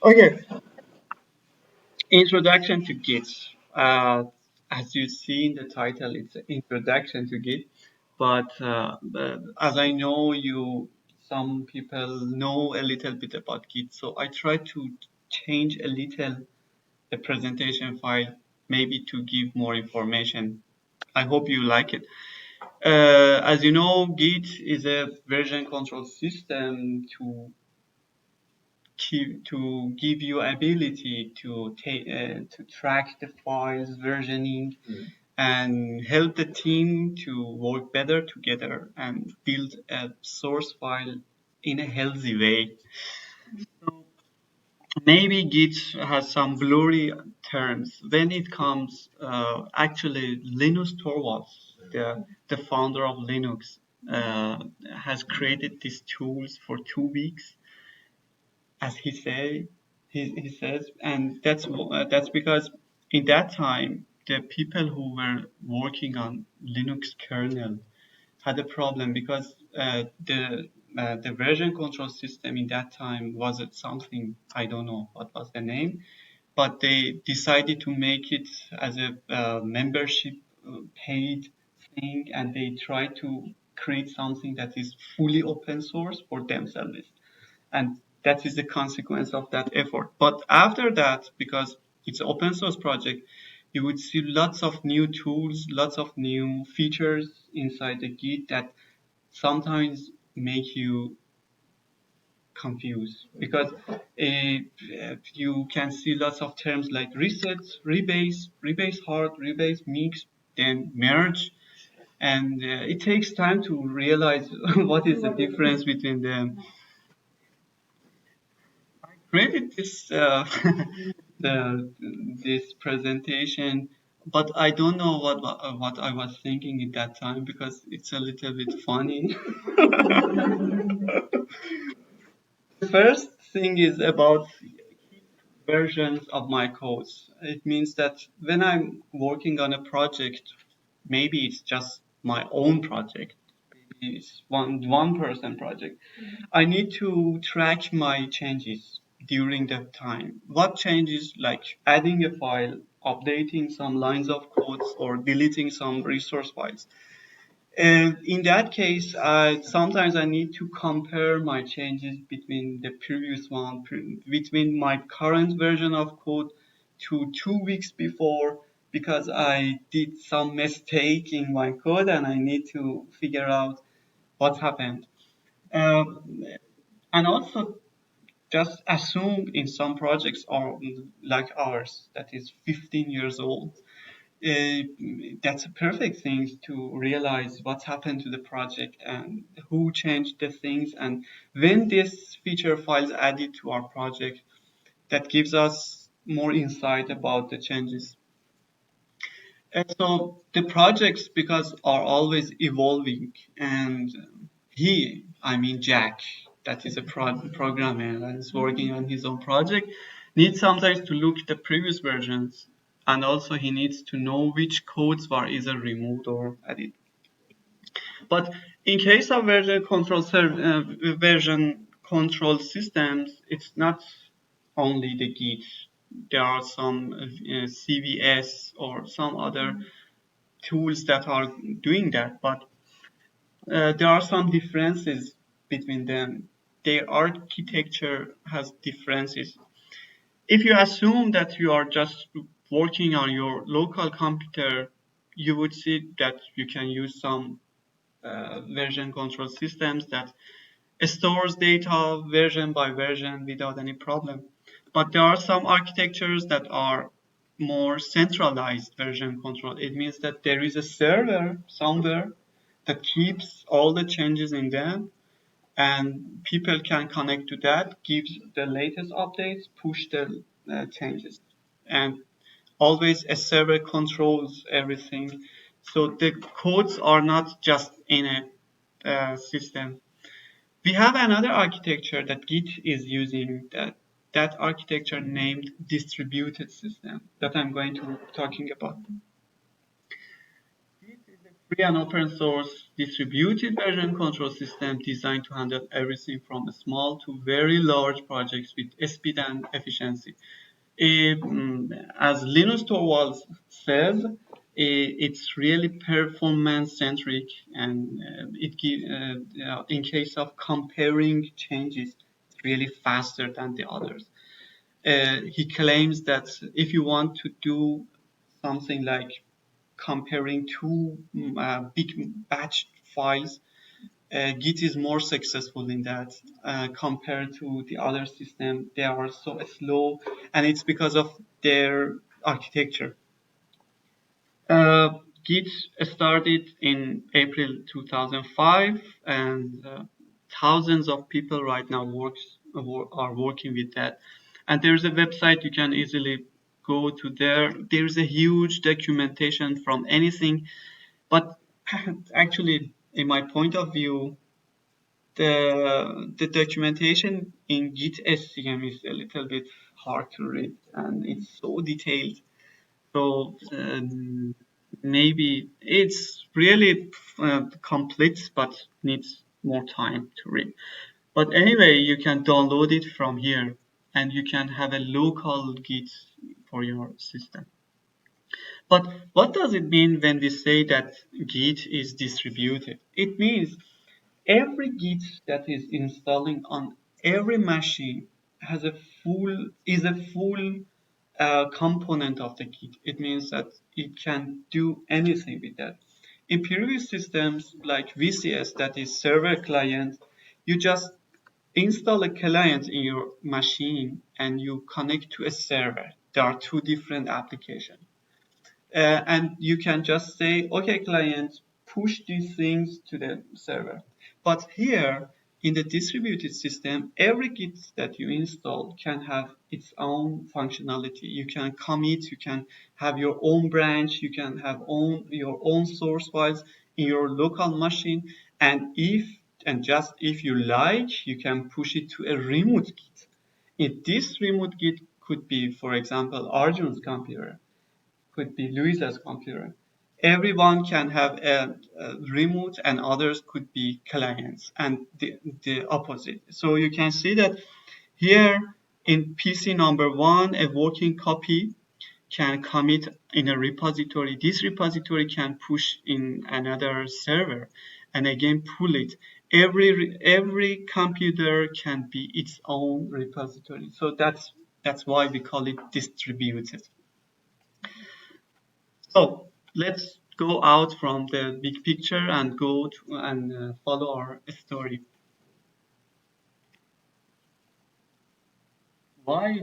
Okay, introduction to Git. As you see in the title, it's an introduction to Git. But as I know you, some people know a little bit about Git, so I try to change a little the presentation file, maybe to give more information. I hope you like it. As you know, Git is a version control system to give you ability to track the files versioning and help the team to work better together and build a source file in a healthy way. So maybe Git has some blurry terms when it comes. Actually, Linus Torvalds, the founder of Linux, has created these tools for 2 weeks, as he says, and that's because in that time the people who were working on Linux kernel had a problem because the version control system in that time was something, I don't know what was the name, but they decided to make it as a membership paid thing, and they tried to create something that is fully open source for themselves, and that is the consequence of that effort. But after that, because it's an open source project, you would see lots of new tools, lots of new features inside the Git that sometimes make you confused, because you can see lots of terms like reset, rebase hard, rebase mix, then merge, and it takes time to realize what is the difference between them. Created this the this presentation, but I don't know what I was thinking at that time because it's a little bit funny. The first thing is about versions of my codes. It means that when I'm working on a project, maybe it's just my own project, maybe it's one person project. I need to track my changes during that time. What changes, like adding a file, updating some lines of codes, or deleting some resource files. And in that case, sometimes I need to compare my changes between the previous one, between my current version of code to 2 weeks before, because I did some mistake in my code and I need to figure out what happened. Um, and also just assume in some projects are like ours that is 15 years old, uh, that's a perfect thing to realize what's happened to the project and who changed the things, and when this feature files added to our project, that gives us more insight about the changes. And so the projects, because are always evolving, and I mean Jack, that is a programmer and is working on his own project, needs sometimes to look at the previous versions, and also he needs to know which codes were either removed or added. But in case of version control systems, it's not only the Git. There are some CVS or some other tools that are doing that, but there are some differences between them. Their architecture has differences. If you assume that you are just working on your local computer, you would see that you can use some version control systems that stores data version by version without any problem. But there are some architectures that are more centralized version control. It means that there is a server somewhere that keeps all the changes in them, and people can connect to that, gives the latest updates, push the changes, and always a server controls everything. So the codes are not just in a system. We have another architecture that Git is using, that architecture named distributed system, that I'm going to talking about. Free and open source distributed version control system designed to handle everything from small to very large projects with speed and efficiency. As Linus Torvalds says, it's really performance centric, and in case of comparing changes, it's really faster than the others. He claims that if you want to do something like comparing two big batch files, Git is more successful in that compared to the other system. They are so slow, and it's because of their architecture. Uh, Git started in April 2005, and thousands of people right now are working with that. And there's a website you can easily go to there. There's a huge documentation from anything, but actually, in my point of view, the documentation in Git SCM is a little bit hard to read, and it's so detailed. So maybe it's really complete, but needs more time to read. But anyway, you can download it from here, and you can have a local Git for your system. But what does it mean when we say that Git is distributed? It means every Git that is installing on every machine has a full component of the Git. It means that it can do anything with that. In previous systems like VCS, that is server client, you just install a client in your machine and you connect to a server. There are two different applications. And you can just say, okay, client, push these things to the server. But here in the distributed system, every Git that you install can have its own functionality. You can commit, you can have your own branch, you can have your own source files in your local machine. And just if you like, you can push it to a remote Git. This remote Git could be, for example, Arjun's computer, could be Luisa's computer. Everyone can have a remote, and others could be clients, and the opposite. So you can see that here in PC number one, a working copy can commit in a repository. This repository can push in another server and again pull it. Every computer can be its own repository. So that's why we call it distributed. So let's go out from the big picture and go to and follow our story. Why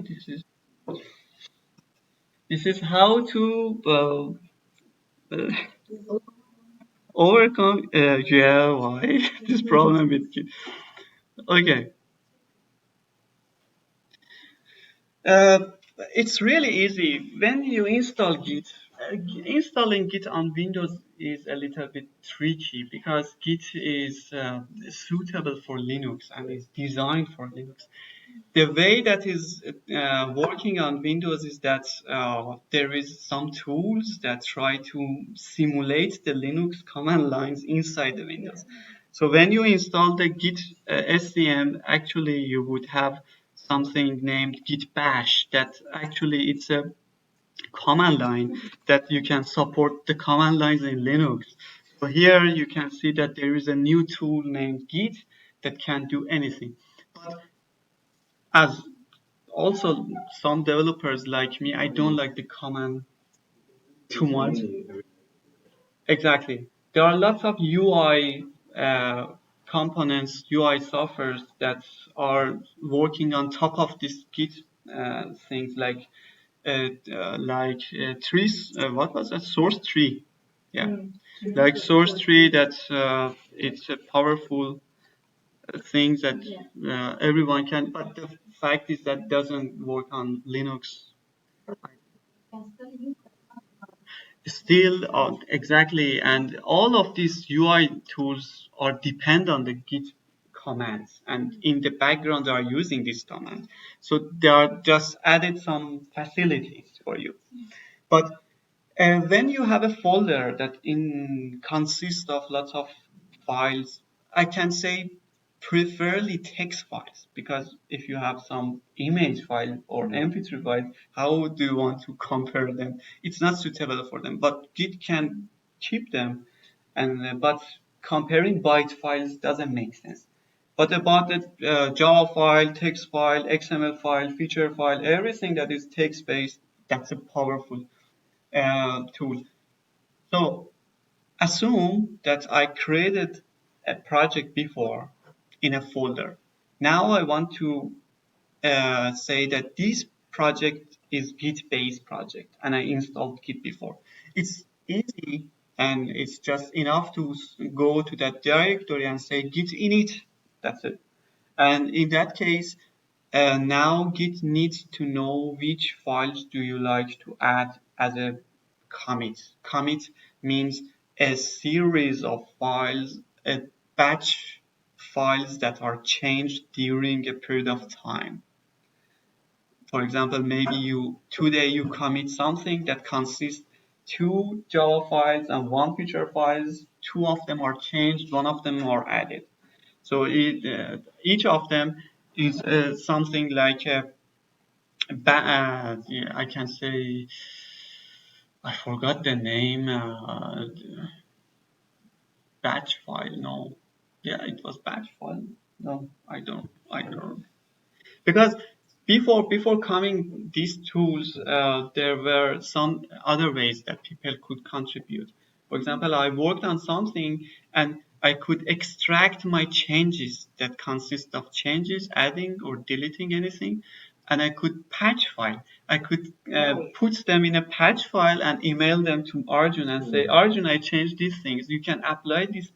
this is how to overcome yeah, why this problem with Git. Okay. Uh, it's really easy. When you install Git, installing Git on Windows is a little bit tricky because Git is suitable for Linux and is designed for Linux. The way that is working on Windows is that there is some tools that try to simulate the Linux command lines inside the Windows. So when you install the Git SCM, actually you would have something named Git Bash that actually it's a command line that you can support the command lines in Linux. So here you can see that there is a new tool named Git that can do anything. But as also some developers like me, I don't like the command too much. Exactly. There are lots of UI components, UI softwares that are working on top of this Git things like trees. What was that? Source tree. Yeah, like source tree. It's a powerful thing that everyone can. But the fact is that doesn't work on Linux. Still, exactly, and all of these UI tools are depend on the Git commands, and in the background they are using this command. So they are just added some facilities for you. But And when you have a folder that consists of lots of files, I can say preferably text files, because if you have some image file or MP3 file, how do you want to compare them? It's not suitable for them, but Git can keep them, and but comparing byte files doesn't make sense. But about the Java file, text file, XML file, feature file, everything that is text based, that's a powerful tool. So assume that I created a project before in a folder. Now I want to say that this project is Git based project and I installed Git before. It's easy and it's just enough to go to that directory and say git init. That's it. And in that case, now Git needs to know which files do you like to add as a commit. Commit means a series of files, a batch files that are changed during a period of time. For example, maybe today you commit something that consists two Java files and one feature files. Two of them are changed, one of them are added. So each of them is something like yeah, I can say I forgot the name. Batch file. No, yeah, it was batch file. No, I don't. I don't. Because before coming these tools, there were some other ways that people could contribute. For example, I worked on something and I could extract my changes that consist of changes, adding or deleting anything, and I could patch file. I could put them in a patch file and email them to Arjun and say, Arjun, I changed these things. You can apply this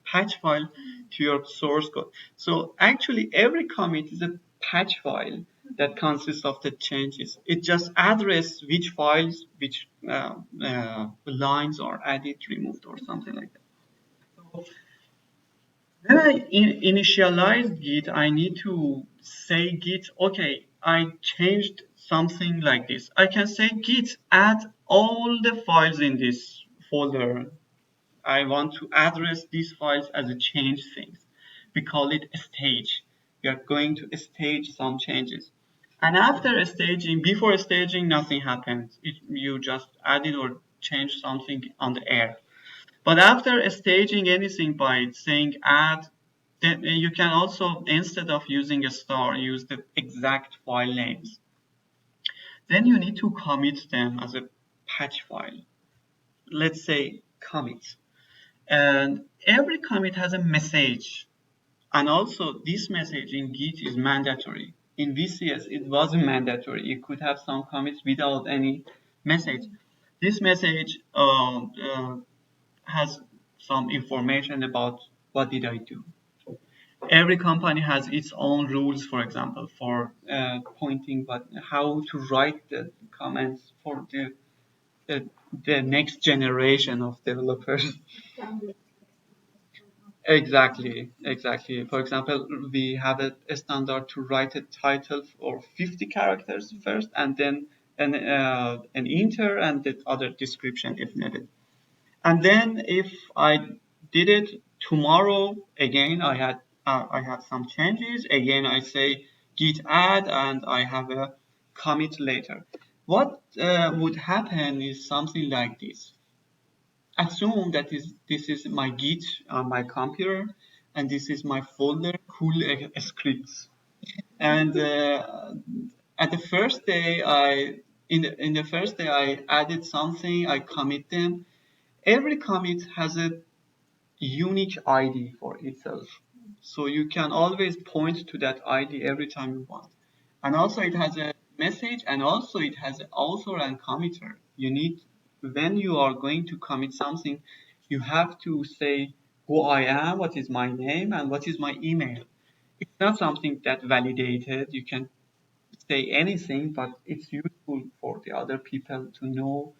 patch file to your source code. So actually, every commit is a patch file that consists of the changes. It just addresses which files, which lines are added, removed, or something like that. So when I initialize Git, I need to say Git, okay, I changed something like this. I can say Git, add all the files in this folder. I want to address these files as a change things. We call it a stage. We are going to stage some changes. And after staging, before staging, nothing happens. You just added or changed something on the air. But after staging anything by saying add, then you can also, instead of using a star, use the exact file names. Then you need to commit them as a patch file. Let's say commit. And every commit has a message. And also this message in Git is mandatory. In VCS, it wasn't mandatory. You could have some commits without any message. This message has some information about what did I do. Every company has its own rules, for example, for pointing, but how to write the comments for the, the next generation of developers. Exactly, exactly. For example, we have a standard to write a title or 50 characters first, and then an enter and the other description if needed. And then if I did it tomorrow, again I had some changes. Again I say git add, and I have a commit later. What would happen is something like this. Assume that this is my Git on my computer, and this is my folder cool scripts. And at the first day, in the first day I added something, I commit them. Every commit has a unique ID for itself. So you can always point to that ID every time you want. And also it has a message, and also it has an author and committer. You need, when you are going to commit something, you have to say who I am, what is my name, and what is my email. It's not something that validated. You can say anything, but it's useful for the other people to know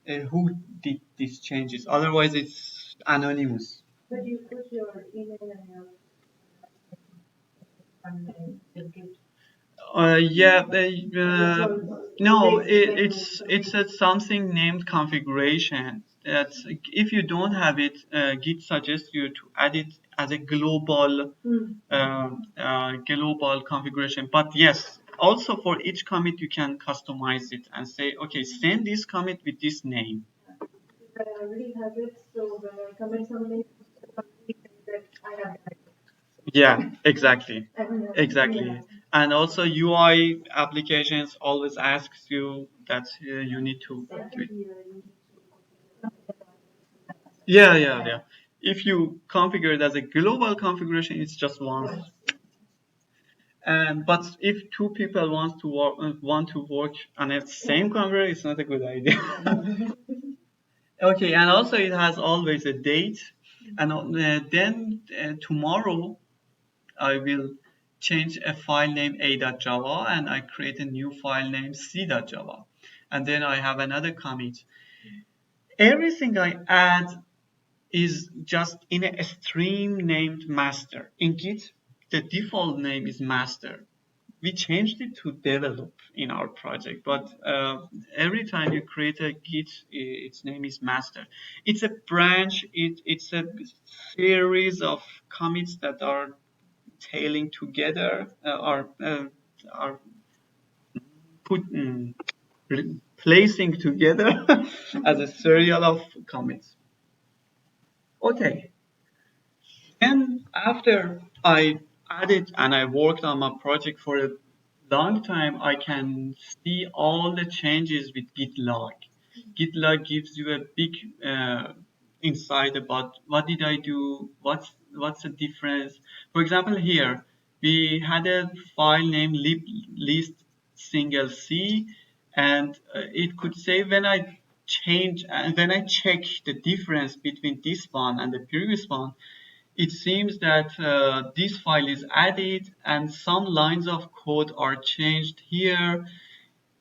who did these changes. Otherwise, it's anonymous. Yeah, No, it's a something named configuration. That's if you don't have it, Git suggests you to add it as a global configuration. But yes, also for each commit you can customize it and say, okay, send this commit with this name. Yeah, exactly. Exactly. And also UI applications always asks you that you need to do it. Yeah. If you configure it as a global configuration, it's just once. And but if two people want to work on the same configuration, it's not a good idea. Okay, and also it has always a date, and then tomorrow I will change a file name a.java and I create a new file name c.java, and then I have another commit. Everything I add is just in a stream named master. In Git, the default name is master. We changed it to develop in our project, but every time you create a Git, its name is master. It's a branch. It's a series of commits that are tailing together, are put placing together as a serial of commits. Okay, and after I added and I worked on my project for a long time, I can see all the changes with GitLog. GitLog gives you a big insight about what did I do, what's the difference. For example, here we had a file named lib list single c, and it could say when I check the difference between this one and the previous one, it seems that this file is added and some lines of code are changed here.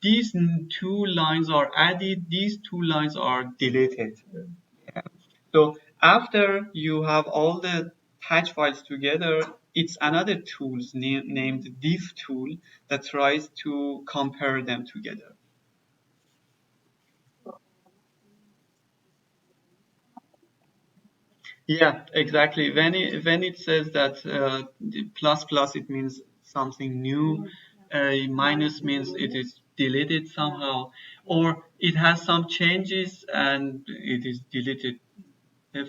These two lines are added, these two lines are deleted. So after you have all the patch files together, it's another tool named diff tool that tries to compare them together. Yeah, exactly. When it says that plus plus, it means something new. Minus means it is deleted somehow, or it has some changes and it is deleted.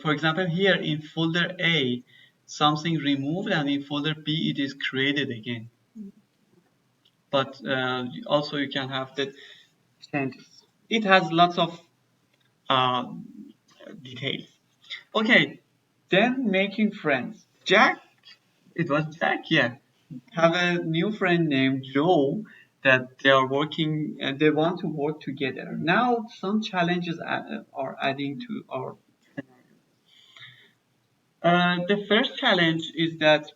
For example, here in folder A, something removed, and in folder B, it is created again. But also you can have the changes. It has lots of uh, details. Okay, then making friends. Jack, it was Jack, yeah. Have a new friend named Joe that they are working and they want to work together. Now some challenges are adding to our. The first challenge is that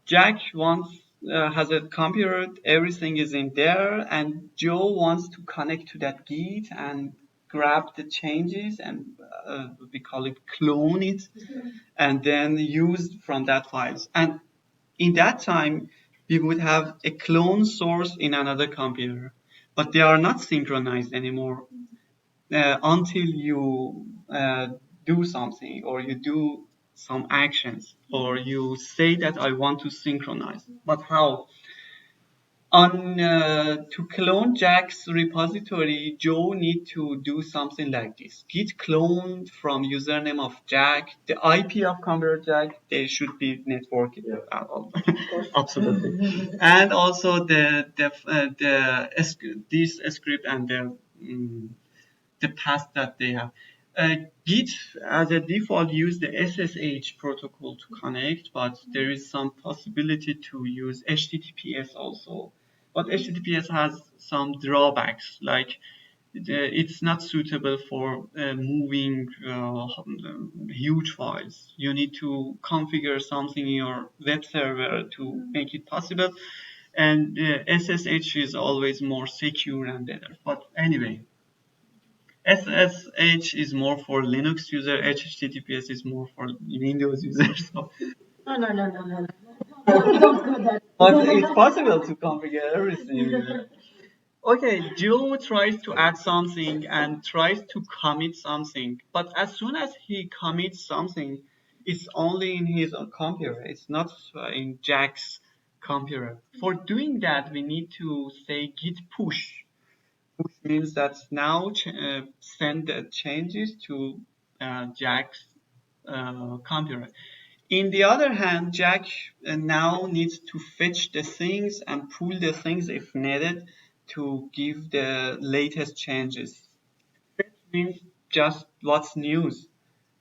Jack wants has a computer, everything is in there, and Joe wants to connect to that Git and grab the changes and we call it clone it and then use from that files. And in that time, we would have a clone source in another computer, but they are not synchronized anymore until you do something or you do some actions or you say that I want to synchronize. But how? On to clone Jack's repository, Joe need to do something like this: git clone from username of Jack, the IP of computer Jack. They should be networked. Yeah. Absolutely. And also this script and the path that they have. Git, as a default, use the SSH protocol to connect, but there is some possibility to use HTTPS also. But HTTPS has some drawbacks, like it's not suitable for moving huge files. You need to configure something in your web server to make it possible, and SSH is always more secure and better. But anyway, SSH is more for Linux user. HTTPS is more for Windows users. So. No, no, no, no, no. Don't go that. But it's possible to configure everything. Okay, Joe tries to add something and tries to commit something, but as soon as he commits something, it's only in his own computer. It's not in Jack's computer. For doing that, we need to say git push, which means that now send the changes to Jack's computer. In the other hand, Jack now needs to fetch the things and pull the things if needed to give the latest changes. Fetch means just what's news,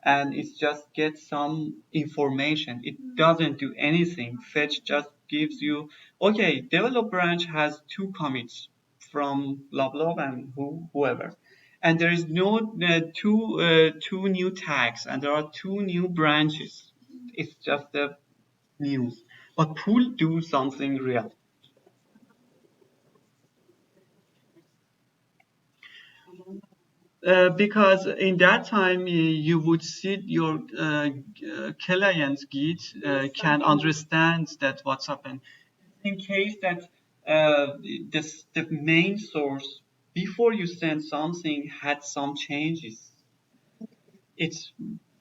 and it just gets some information. It doesn't do anything. Fetch just gives you, okay, develop branch has two commits from blah blah and whoever. And there is no two new tags, and there are two new branches. It's just the news. But pull do something real. Because in that time you would see your client Git can understand that what's happened. In case that the main source before you send something had some changes, it's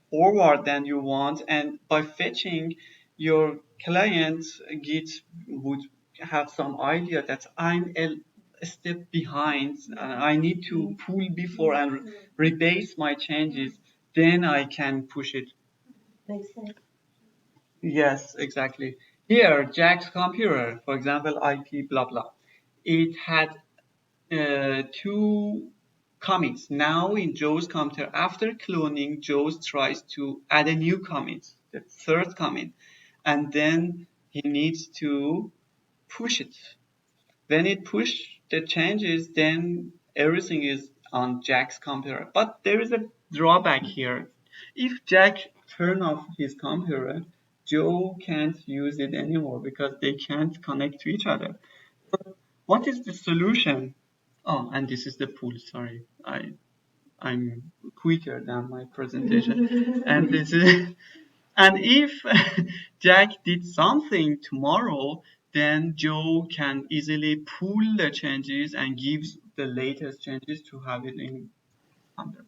forward than you want, and by fetching your client Git would have some idea that I'm a step behind. I need to pull before and rebase my changes, then I can push it. Yes, exactly. Here, Jack's computer, for example, IP blah blah, it had two commits. Now in Joe's computer, after cloning, Joe tries to add a new commit, the third commit, and then he needs to push it. When it push the changes, then everything is on Jack's computer. But there is a drawback here. If Jack turn off his computer, Joe can't use it anymore because they can't connect to each other. What is the solution? Oh, and this is the pool. Sorry, I'm quicker than my presentation. And this is, and if Jack did something tomorrow, then Joe can easily pull the changes and gives the latest changes to have it in under.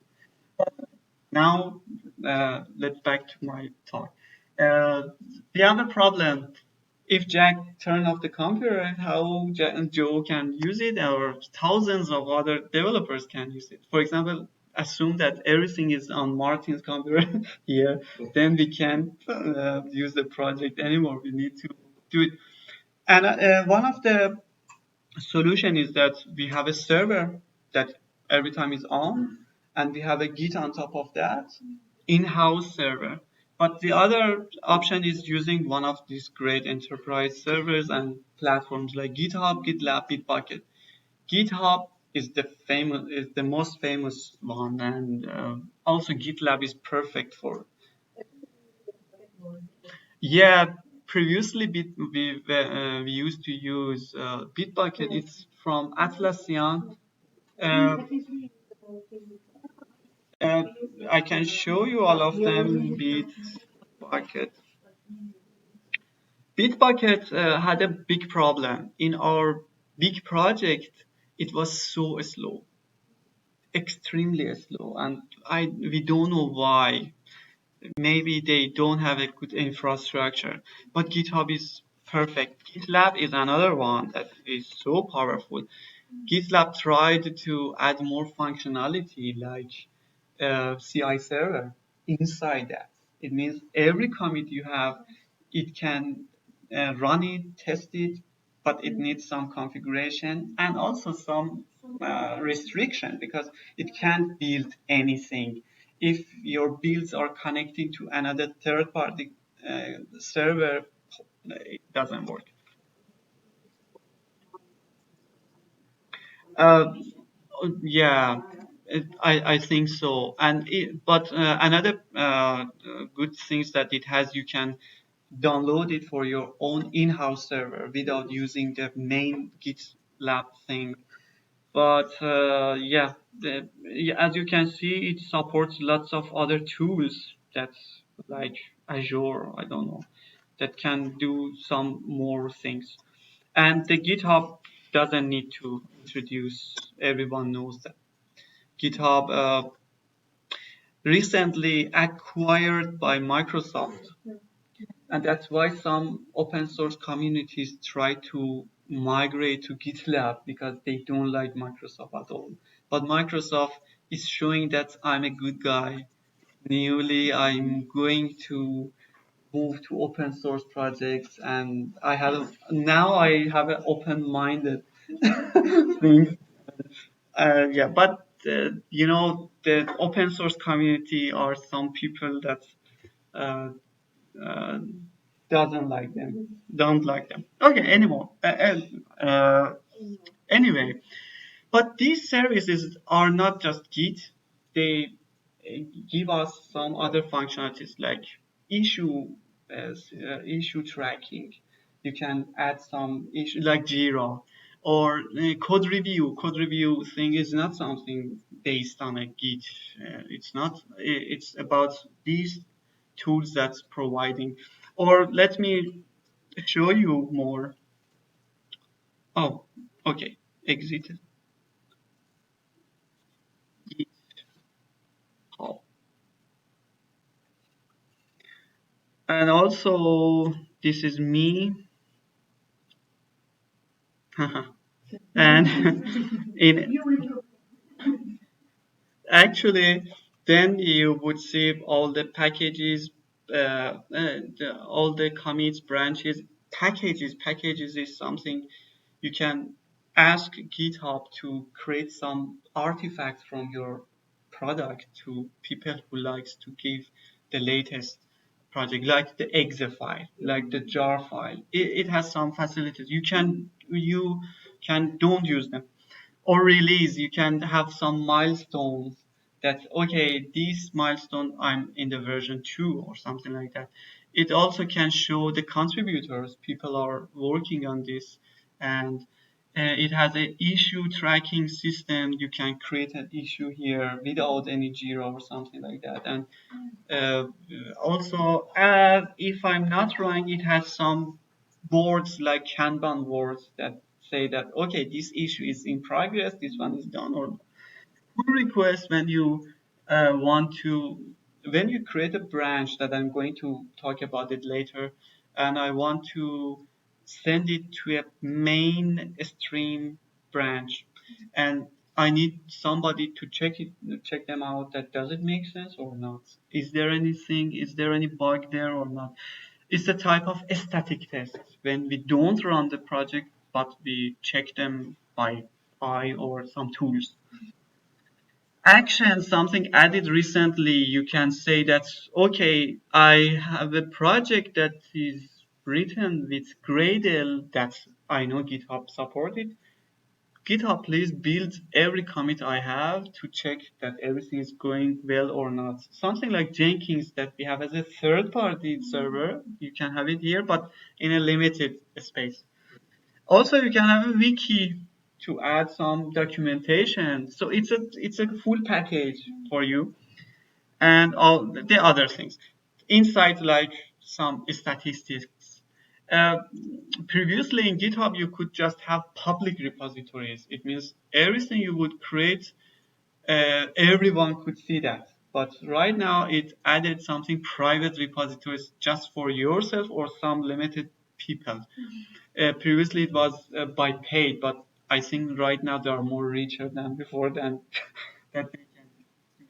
Now, let's back to my talk. Uh, the other problem, if Jack turn off the computer, how Joe can use it, or thousands of other developers can use it. For example, assume that everything is on Martin's computer here, then we can't use the project anymore. We need to do it. And one of the solution is that we have a server that every time is on, and we have a Git on top of that, in-house server. But the other option is using one of these great enterprise servers and platforms like GitHub, GitLab, Bitbucket. GitHub is the most famous one, and also GitLab is perfect for. Yeah, previously we used to use Bitbucket. It's from Atlassian. Uh, uh, I can show you all of them. Bitbucket. Bitbucket had a big problem. In our big project, it was so slow, extremely slow, and we don't know why. Maybe they don't have a good infrastructure, but GitHub is perfect. GitLab is another one that is so powerful. GitLab tried to add more functionality like CI server inside that. It means every commit you have, it can run it, test it, but it needs some configuration and also some restriction because it can't build anything. If your builds are connecting to another third party server, it doesn't work. Uh, yeah, I think so. But another good things that it has, you can download it for your own in-house server without using the main GitLab thing. But yeah, as you can see, it supports lots of other tools that's like Azure, I don't know, that can do some more things. And the GitHub doesn't need to introduce. Everyone knows that. GitHub recently acquired by Microsoft, and that's why some open source communities try to migrate to GitLab because they don't like Microsoft at all. But Microsoft is showing that I'm a good guy. Newly, I'm going to move to open source projects, and I have an open-minded thing. Yeah, but the open source community are some people that uh, uh, doesn't like them, don't like them. Okay, anymore. Anyway, but these services are not just Git. They give us some other functionalities like issue issue tracking. You can add some issue like Jira or code review. Code review thing is not something based on a Git. It's not. It's about these tools that's providing. Or let me show you more. Oh, okay. Exit GitHub. And also, this is me. And in actually, then you would see all the packages, all the commits, branches, packages. Packages is something you can ask GitHub to create some artifacts from your product to people who likes to give the latest project, like the exe file, like the jar file. It has some facilities. You can don't use them or release. You can have some milestones that okay, this milestone I'm in the version 2 or something like that. It also can show the contributors. People are working on this, and it has an issue tracking system. You can create an issue here without any Jira or something like that. And uh, also, if I'm not wrong, it has some boards like Kanban boards that say that okay, this issue is in progress, this one is done, or pull request want to when you create a branch that I'm going to talk about it later, and I want to send it to a main stream branch, and I need somebody to check them out. That does it make sense or not? Is there anything? Is there any bug there or not? It's a type of static test when we don't run the project, but we check them by eye or some tools. Action, something added recently, you can say that okay, I have a project that is written with Gradle that I know GitHub supported. GitHub, please build every commit I have to check that everything is going well or not. Something like Jenkins that we have as a third party server, you can have it here, but in a limited space. Also, you can have a wiki to add some documentation. So it's a full package for you and all the other things. Inside, like some statistics. Uh, Previously in GitHub, you could just have public repositories. It means everything you would create, everyone could see that. But right now, it added something private repositories just for yourself or some limited people. Previously, it was by paid, but I think right now they are more richer than before than that they can do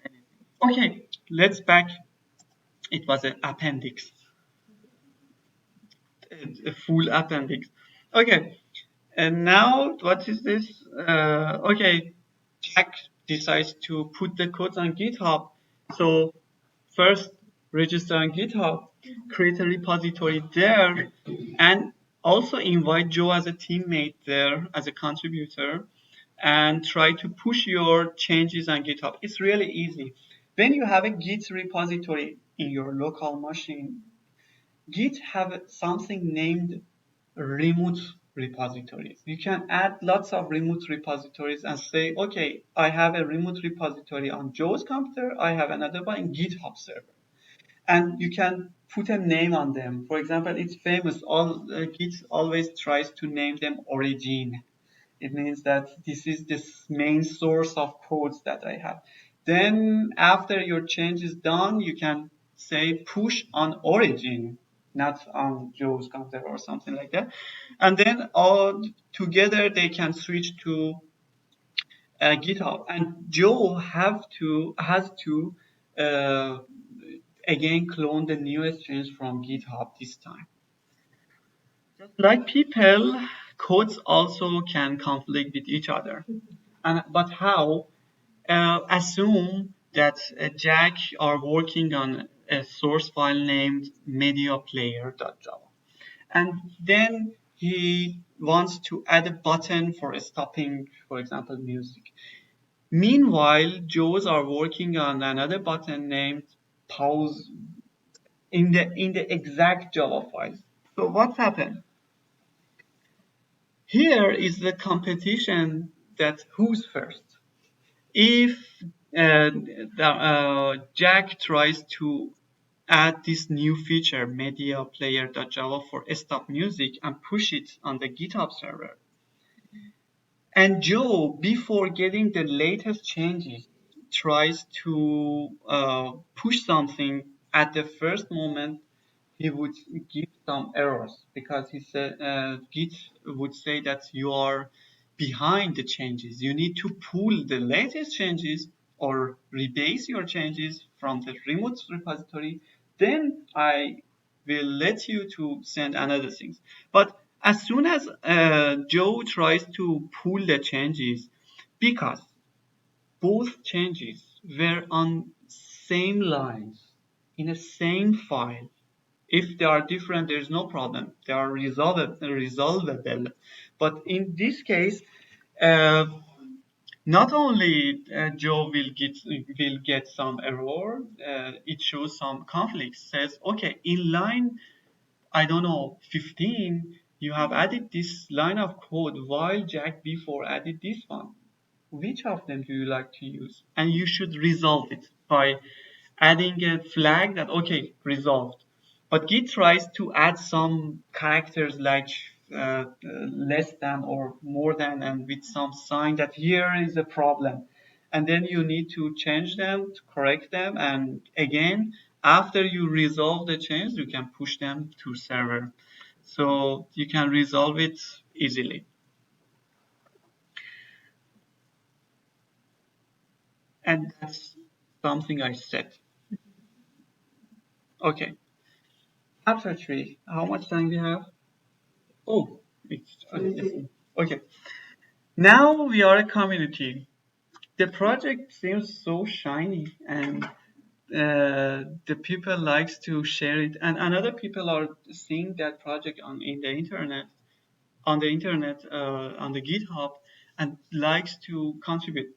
anything. Okay, let's back. It was an appendix, a full appendix. Okay, and now what is this? Okay, Jack decides to put the codes on GitHub. So first register on GitHub, create a repository there, and also invite Joe as a teammate there as a contributor and try to push your changes on GitHub. It's really easy. When you have a Git repository in your local machine, Git have something named remote repositories. You can add lots of remote repositories and say, okay, I have a remote repository on Joe's computer. I have another one in GitHub server. And you can put a name on them. For example, it's famous. All Git always tries to name them origin. It means that this is this main source of codes that I have. Then after your change is done, you can say push on origin, not on Joe's computer or something like that. And then all together they can switch to GitHub. And Joe has to uh, again clone the newest change from GitHub this time. Just like people, codes also can conflict with each other. And but how? Assume that Jack are working on a source file named mediaplayer.java, and then he wants to add a button for stopping, for example, music. Meanwhile, Joes are working on another button named pause in the exact Java file. So what's happened? Here is the competition that who's first. If Jack tries to add this new feature, media player.java for stop music, and push it on the GitHub server, and Joe, before getting the latest changes, tries to push something at the first moment, he would give some errors because he said Git would say that you are behind the changes. You need to pull the latest changes or rebase your changes from the remote repository. Then I will let you to send another things. But as soon as Joe tries to pull the changes, because both changes were on same lines in the same file, if they are different, there is no problem. They are resolvable. But in this case, uh, not only Joe will get some error, it shows some conflicts. Says, okay, in line, I don't know, 15, you have added this line of code while Jack before added this one. Which of them do you like to use? And you should resolve it by adding a flag that, okay, resolved. But Git tries to add some characters like less than or more than, and with some sign that here is a problem. And then you need to change them, to correct them, and again, after you resolve the change, you can push them to server. So you can resolve it easily. And that's something I said. Okay. Chapter 3. How much time do you have? Oh, it's okay. Now we are a community. The project seems so shiny, and the people likes to share it, and another people are seeing that project on the internet, on the GitHub, and likes to contribute.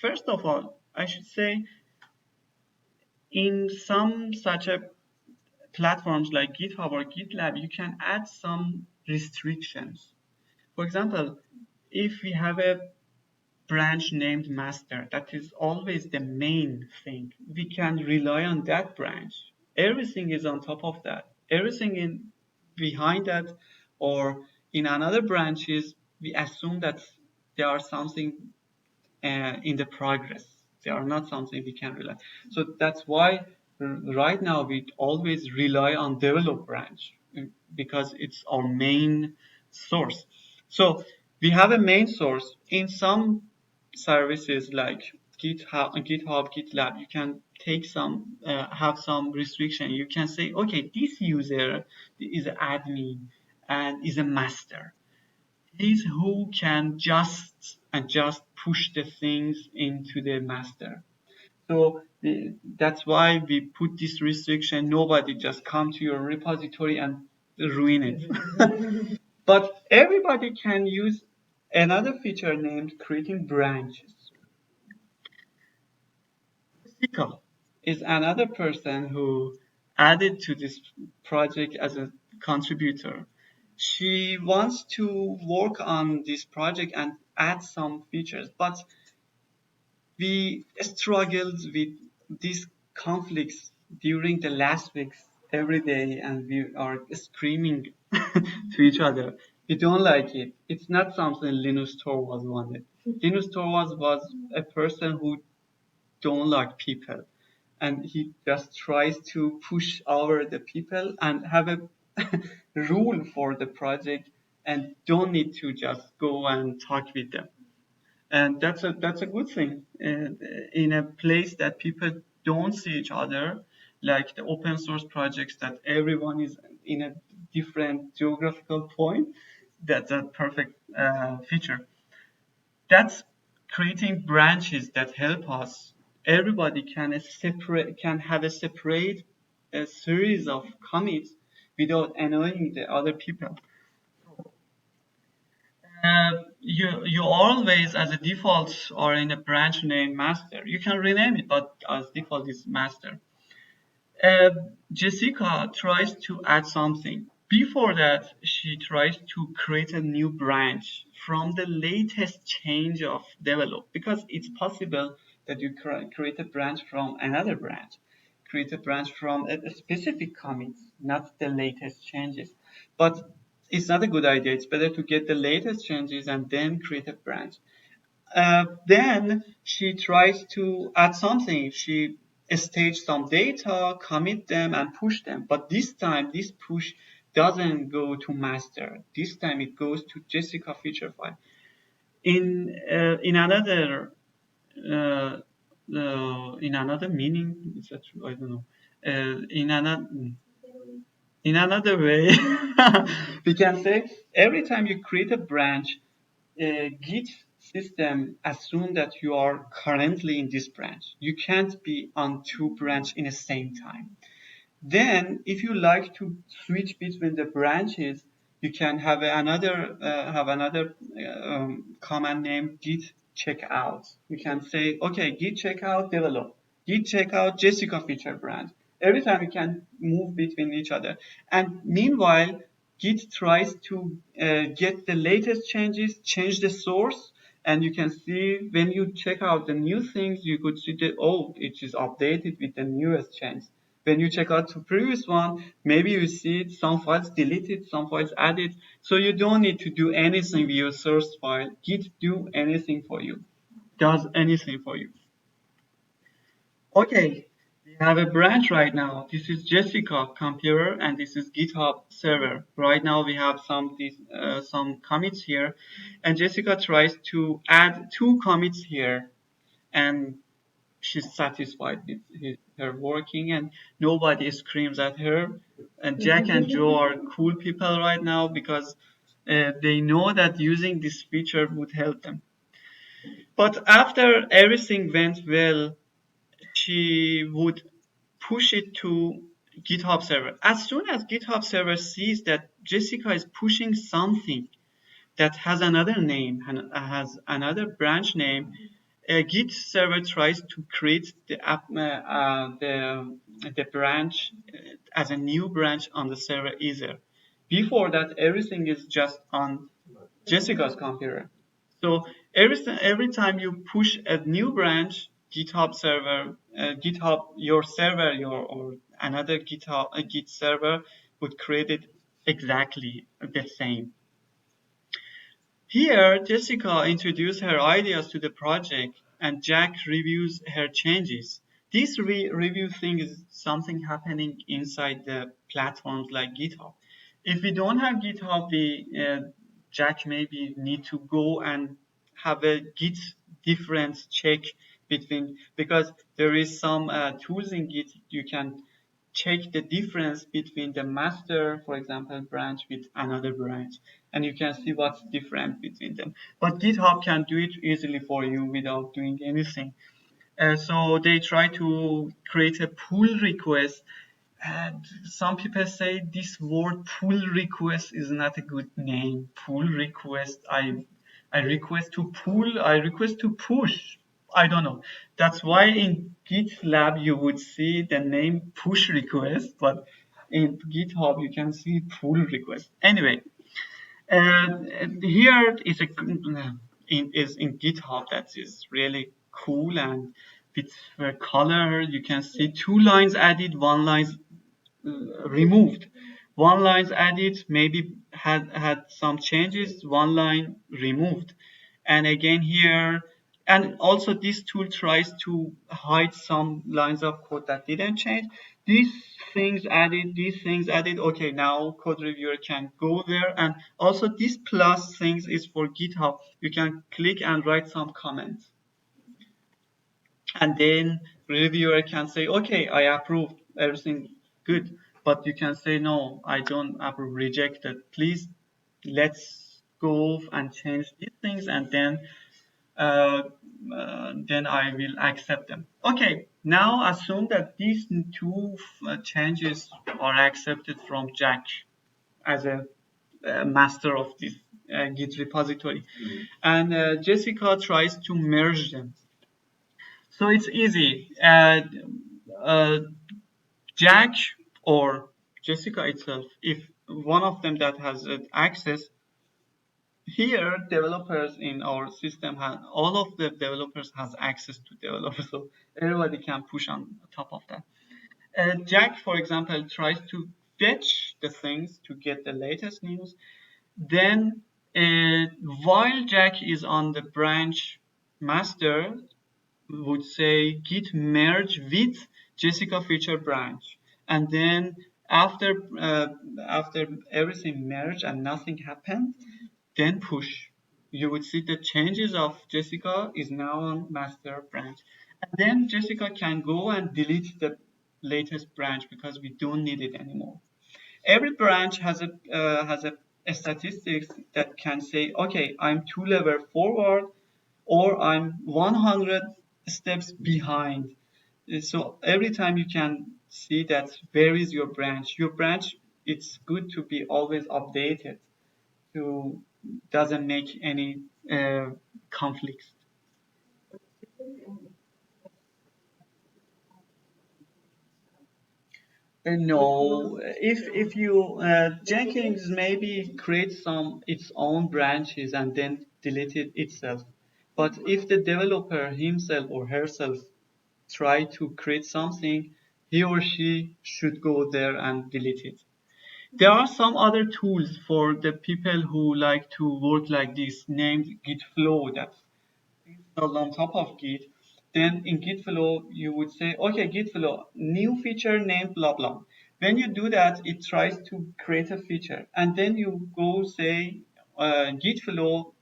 First of all, I should say, in some such a platforms like GitHub or GitLab, you can add some restrictions. For example, if we have a branch named master, that is always the main thing. We can rely on that branch. Everything is on top of that. Everything in behind that or in another branches, we assume that there are something in the progress. They are not something we can rely. So that's why right now we always rely on develop branch because it's our main source. So we have a main source in some services like GitHub, GitLab. You can take some, have some restriction. You can say, okay, this user is an admin and is a master. He's who can just push the things into the master. So that's why we put this restriction. Nobody just come to your repository and ruin it. But everybody can use another feature named creating branches. Sika is another person who added to this project as a contributor. She wants to work on this project and add some features, but we struggled with these conflicts during the last weeks every day, and we are screaming to each other. You don't like it. It's not something Linus Torvalds wanted. Linus Torvalds was a person who don't like people, and he just tries to push over the people and have a rule for the project, and don't need to just go and talk with them. And that's a good thing. And in a place that people don't see each other, like the open source projects that everyone is in a different geographical point, that's a perfect feature. That's creating branches that help us. Everybody can have a separate series of commits without annoying the other people. You always, as a default, are in a branch name master. You can rename it, but as default is master. Uh, Jessica tries to add something. Before that, she tries to create a new branch from the latest change of develop, because it's possible that you create a branch from another branch, create a branch from a specific commit, not the latest changes. But it's not a good idea. It's better to get the latest changes and then create a branch. Then she tries to add something. She stage some data, commit them, and push them. But this time, this push doesn't go to master. This time, it goes to Jessica feature file. In another uh, in another meaning, is that true? I don't know. In another way, we can say every time you create a branch, Git system assume that you are currently in this branch. You can't be on two branches in the same time. Then, if you like to switch between the branches, you can have another command name git checkout. You can say, okay, git checkout develop, git checkout Jessica feature branch. Every time you can move between each other. And meanwhile, Git tries to get the latest changes, change the source, and you can see when you check out the new things, you could see that, oh, it is updated with the newest change. When you check out the previous one, maybe you see some files deleted, some files added. So you don't need to do anything with your source file. Git do anything for you, does anything for you. Okay, we have a branch right now. This is Jessica computer and this is GitHub server. Right now we have some commits here, and Jessica tries to add two commits here, and she's satisfied with her working, and nobody screams at her. And Jack and Joe are cool people right now because they know that using this feature would help them. But after everything went well, she would push it to GitHub server. As soon as GitHub server sees that Jessica is pushing something that has another name and has another branch name, Git server tries to create the branch as a new branch on the server either. Before that, everything is just on Jessica's computer. So every time you push a new branch, GitHub, your server, or another GitHub, a Git server would create it exactly the same. Here, Jessica introduces her ideas to the project and Jack reviews her changes. This review thing is something happening inside the platforms like GitHub. If we don't have GitHub, Jack maybe need to go and have a Git difference check between, because there is some tools in Git you can check the difference between the master, for example, branch with another branch, and you can see what's different between them. But GitHub can do it easily for you without doing anything. So they try to create a pull request, and some people say this word pull request is not a good name. Pull request, I request to pull, I request to push. I don't know. That's why in GitLab you would see the name push request, but in GitHub you can see pull request. Anyway, here is in GitHub that is really cool, and with color you can see two lines added, one line removed. One line's added, maybe had some changes, one line removed. And again here, and also this tool tries to hide some lines of code that didn't change. These things added. Okay, now code reviewer can go there. And also this plus things is for GitHub. You can click and write some comments. And then reviewer can say, okay, I approve, everything good. But you can say, no, I don't approve, reject it. Please, let's go and change these things, and uh, then I will accept them. Okay, now assume that these two changes are accepted from Jack as a master of this Git repository. And Jessica tries to merge them. So it's easy. Uh, Jack or Jessica itself, if one of them that has access, here developers in our system have, all of the developers has access to developers, so everybody can push on top of that. Jack, for example, tries to fetch the things to get the latest news. Then, while Jack is on the branch master, would say git merge with Jessica feature branch, and then after after everything merged and nothing happened, then push. You would see the changes of Jessica is now on master branch, and then Jessica can go and delete the latest branch because we don't need it anymore. Every branch has a statistics that can say, okay, I'm 2 level forward or I'm 100 steps behind. So every time you can see that where is your branch. Your branch, it's good to be always updated to doesn't make any conflicts. No, if you Jenkins maybe creates some its own branches and then delete it itself. But if the developer himself or herself try to create something, he or she should go there and delete it. There are some other tools for the people who like to work like this, named Gitflow, that installed on top of Git. Then in Gitflow, you would say, okay, Gitflow, new feature named blah blah. When you do that, it tries to create a feature, and then you go say, Gitflow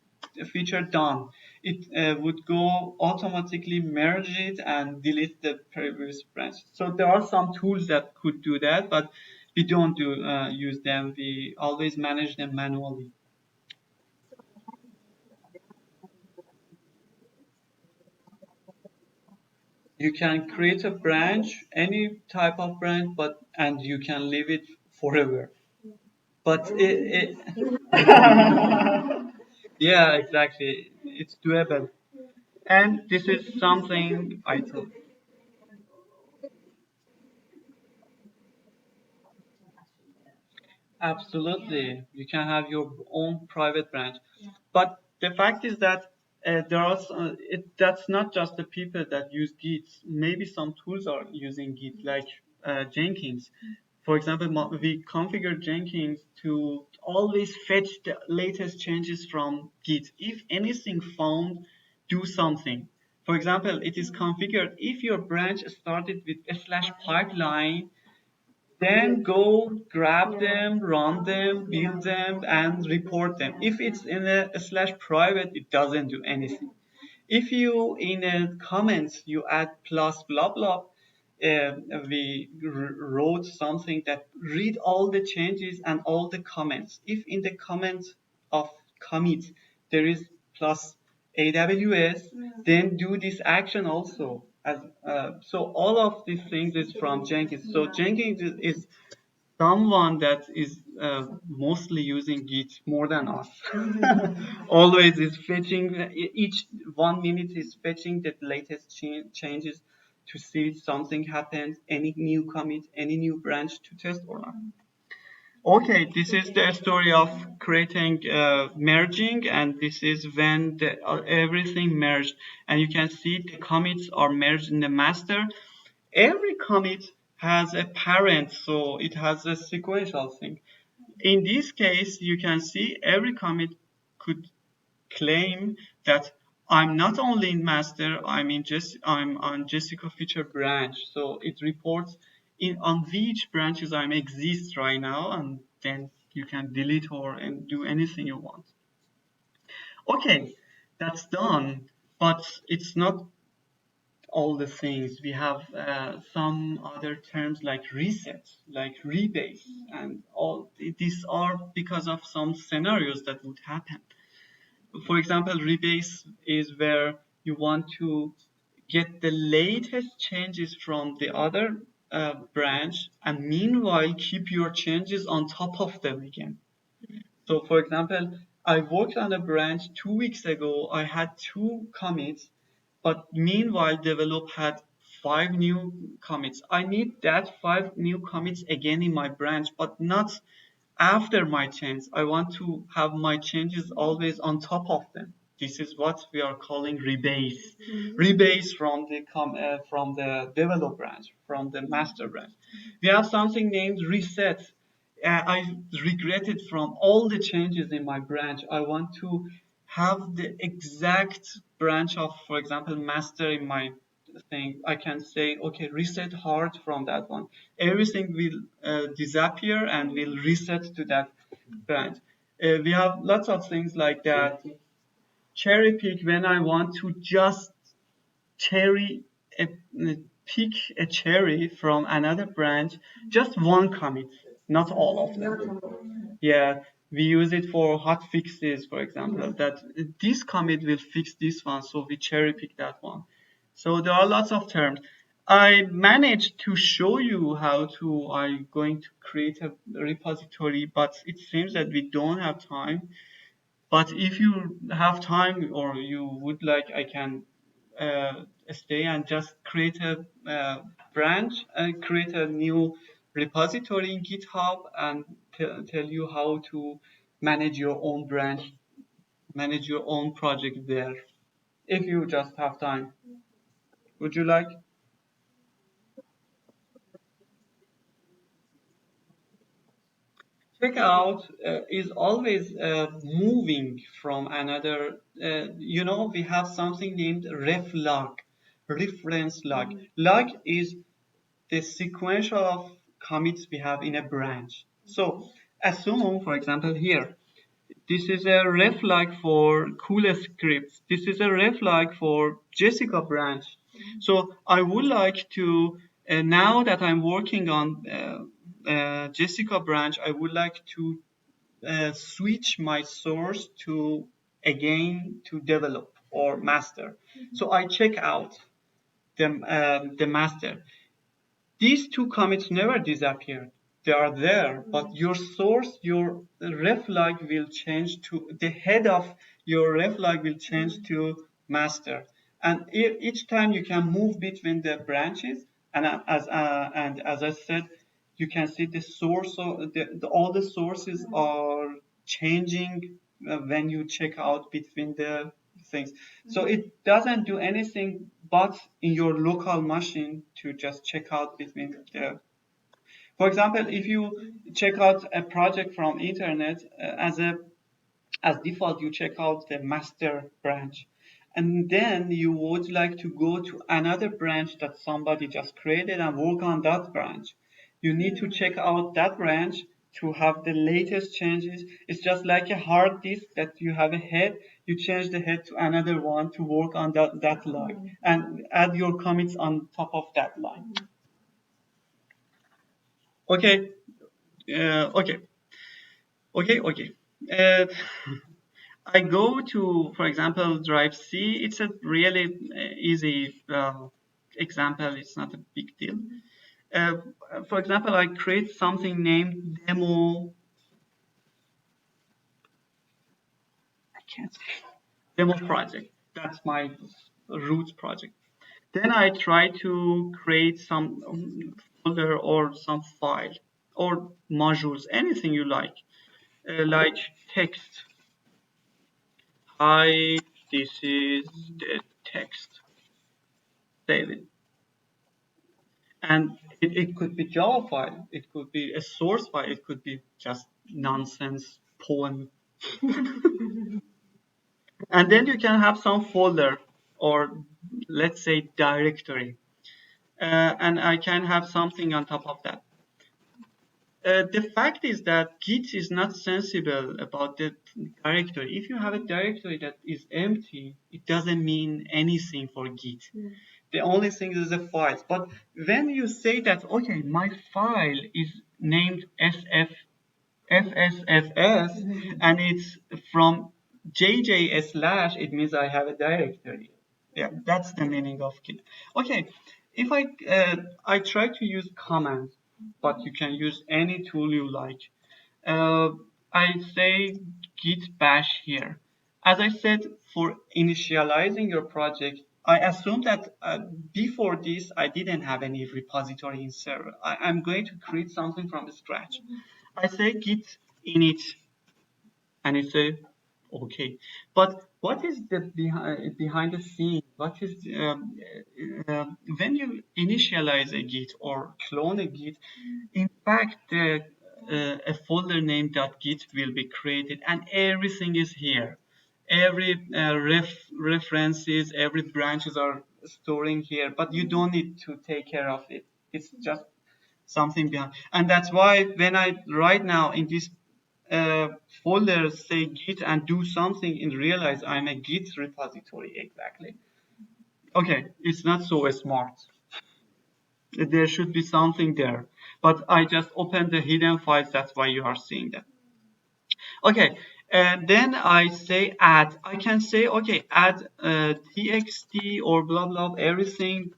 feature done. It would go automatically merge it and delete the previous branch. So there are some tools that could do that, but we don't use them. We always manage them manually. You can create a branch, any type of branch, but and you can leave it forever. But yeah, exactly, it's doable. And this is something I told. Absolutely, you can have your own private branch, but the fact is that that's not just the people that use Git. Maybe some tools are using Git, like Jenkins. For example, we configure Jenkins to always fetch the latest changes from Git. If anything found, do something. For example, it is configured if your branch started with a slash pipeline, then go grab them, run them, build them, and report them. If it's in a slash private, it doesn't do anything. If you in a comments you add plus blah blah, we wrote something that read all the changes and all the comments. If in the comments of commit there is plus AWS, then do this action also. So all of these things is from Jenkins. So Jenkins is someone that is mostly using Git more than us. Always is fetching, each 1 minute is fetching the latest changes to see if something happens, any new commit, any new branch to test or not. Okay, this is the story of creating merging, and this is when everything merged, and you can see the commits are merged in the master. Every commit has a parent, so it has a sequential thing. In this case, you can see every commit could claim that I'm not only in master, I'm on Jessica feature branch. So it reports in on which branches I exist right now, and then you can delete or and do anything you want. Okay, that's done, but it's not all the things. We have some other terms like reset, like rebase, and all these are because of some scenarios that would happen. For example, rebase is where you want to get the latest changes from the other branch and meanwhile keep your changes on top of them again. So for example, I worked on a branch 2 weeks ago. I had 2 commits, but meanwhile develop had 5 new commits. I need that 5 new commits again in my branch, but not after my change. I want to have my changes always on top of them. This is what we are calling rebase. Rebase from the develop branch, from the master branch. We have something named reset. I regretted from all the changes in my branch. I want to have the exact branch of, for example, master in my thing. I can say, okay, reset hard from that one. Everything will disappear and will reset to that branch. We have lots of things like that. Cherry pick when I want to just cherry a, pick a cherry from another branch, just one commit, not all of them. Yeah, we use it for hot fixes, for example, that this commit will fix this one, so we cherry pick that one. So there are lots of terms. I managed to show you how to I'm going to create a repository, but it seems that we don't have time. But if you have time or you would like, I can stay and just create a branch and create a new repository in GitHub and tell you how to manage your own branch, manage your own project there. If you just have time, would you like? Checkout is always moving from another. We have something named ref log, reference log. Log is the sequential of commits we have in a branch. So assume, for example, here, this is a ref log for cool scripts. This is a ref log for Jessica branch. So I would like to, now that I'm working on Jessica branch, I would like to switch my source to again to develop or master. So I check out the master. These 2 commits never disappeared. They are there, but your source, your ref log will change to the head of your ref log will change to master. And each time you can move between the branches, and as I said, you can see the source of all the sources are changing when you check out between the things. So it doesn't do anything but in your local machine to just check out between the. For example, if you check out a project from internet as default, you check out the master branch. And then you would like to go to another branch that somebody just created and work on that branch. You need to check out that branch to have the latest changes. It's just like a hard disk that you have a head. You change the head to another one to work on that line and add your commits on top of that line. Okay, okay, okay. Uh, I go to, for example, drive C. It's a really easy example. It's not a big deal. Uh, for example, I create something named demo. I can't say demo project. That's my root project. Then I try to create some folder or some file or modules, anything you like text. Hi, this is the text. Save it. And it could be Java file, it could be a source file, it could be just nonsense poem. And then you can have some folder, or let's say directory. And I can have something on top of that. The fact is that Git is not sensible about the directory. If you have a directory that is empty, it doesn't mean anything for Git. The only thing is the files. But when you say that, okay, my file is named FSFS and it's from JJ slash, it means I have a directory. Yeah, that's the meaning of Git. Okay, if I try to use commands, but you can use any tool you like. Uh, I say git bash here. As I said, for initializing your project, I assume that before this, I didn't have any repository in server. I'm going to create something from scratch. I say git init, and it say okay. But what is the behind the scene? What is when you initialize a git or clone a git? In fact, a folder named .git will be created, and everything is here. Every references, every branches are storing here, but you don't need to take care of it. It's just something behind, and that's why when I right now in this uh, folder say git and do something and realize I'm a git repository exactly. Okay, it's not so smart. There should be something there, but I just opened the hidden files. That's why you are seeing that. Okay, and then I say add. I can say okay, add txt or blah blah everything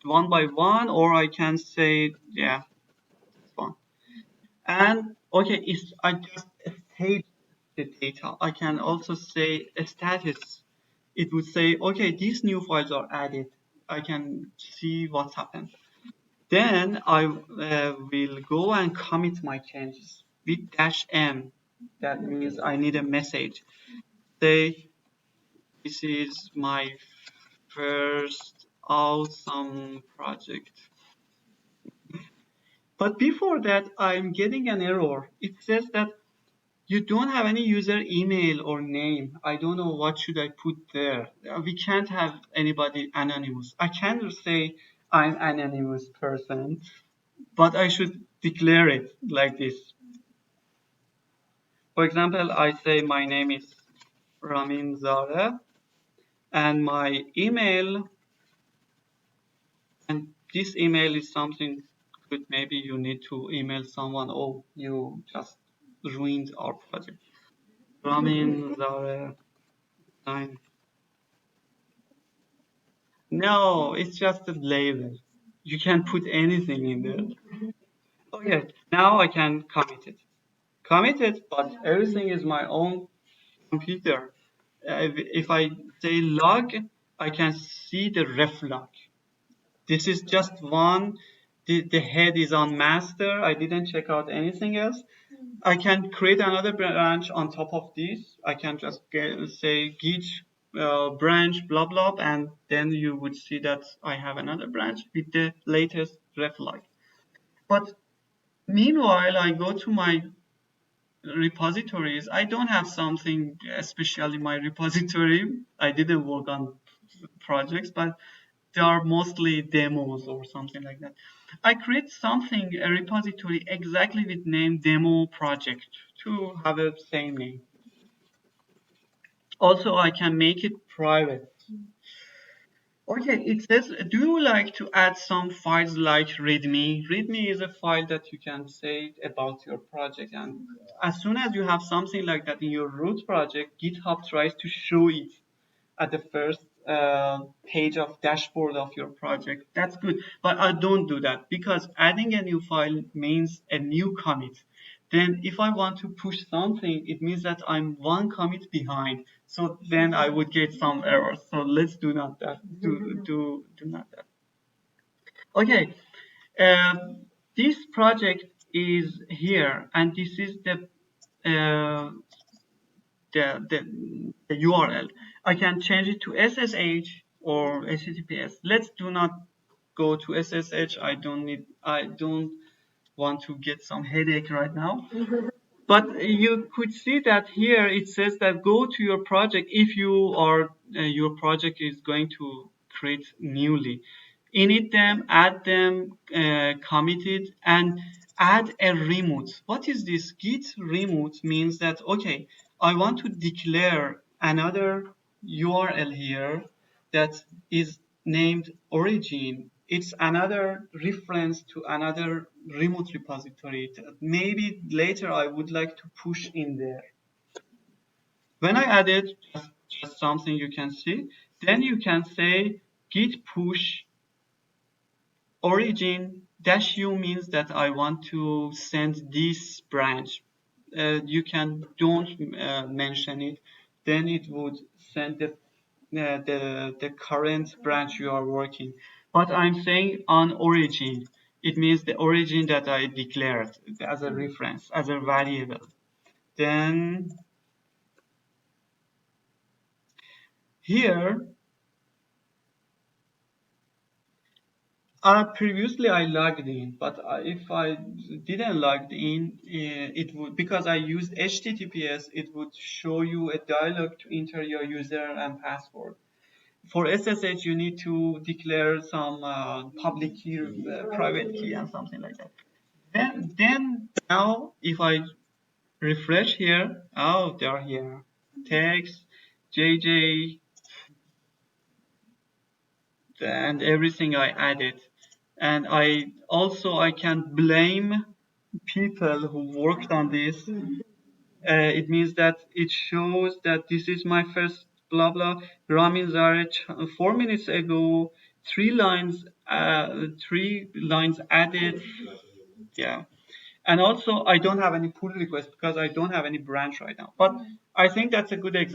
one by one, or I can say yeah, it's fine. And okay, if I just state the data, I can also say a status. It would say, okay, these new files are added. I can see what's happened. Then I will go and commit my changes with dash m. That means I need a message. Say, this is my first awesome project. But before that, I'm getting an error. It says that you don't have any user email or name. I don't know what should I put there. We can't have anybody anonymous. I can say I'm anonymous person, but I should declare it like this. For example, I say my name is Ramin Zare and my email, and this email is something good. Maybe you need to email someone. Oh, you just ruined our project. Ramin Zare. No, it's just a label. You can put anything in there. Okay, now I can commit it. Commit it, but everything is my own computer. If I say log, I can see the ref log. This is just one. The head is on master. I didn't check out anything else. I can create another branch on top of this. I can just say git branch blah blah, and then you would see that I have another branch with the latest ref log. But meanwhile, I go to my repositories. I don't have something special in my repository. I didn't work on projects, but they are mostly demos or something like that. I create something, a repository exactly with name demo project to have a same name. Also, I can make it private. Okay, it says, do you like to add some files like README? README is a file that you can say about your project, and as soon as you have something like that in your root project, GitHub tries to show it at the first page of dashboard of your project. That's good, but I don't do that because adding a new file means a new commit. Then if I want to push something, it means that I'm one commit behind. So then I would get some errors. So let's do not that. Do not that. Okay. This project is here, and this is uh, the URL. I can change it to SSH or HTTPS. Let's do not go to SSH. I don't want to get some headache right now. But you could see that here it says that go to your project if you are your project is going to create newly. Init them, add them, commit it, and add a remote. What is this? Git remote means that okay, I want to declare another URL here that is named origin. It's another reference to another remote repository that maybe later I would like to push in there. When I add it, just something you can see, then you can say git push origin dash u means that I want to send this branch. You can don't mention it, then it would send the current branch you are working. But I'm saying on origin, it means the origin that I declared as a reference, as a variable. Then here, previously I logged in, but if I didn't logged in, it would, because I used HTTPS, it would show you a dialog to enter your user and password. For SSH, you need to declare some public key, private key, and something like that. Then now, if I refresh here, oh, they're here. Text, JJ, and everything I added. And I can blame people who worked on this. It means that it shows that this is my first blah blah. Ramin Zarech 4 minutes ago, 3 lines added. Yeah. And also I don't have any pull request because I don't have any branch right now. But I think that's a good example.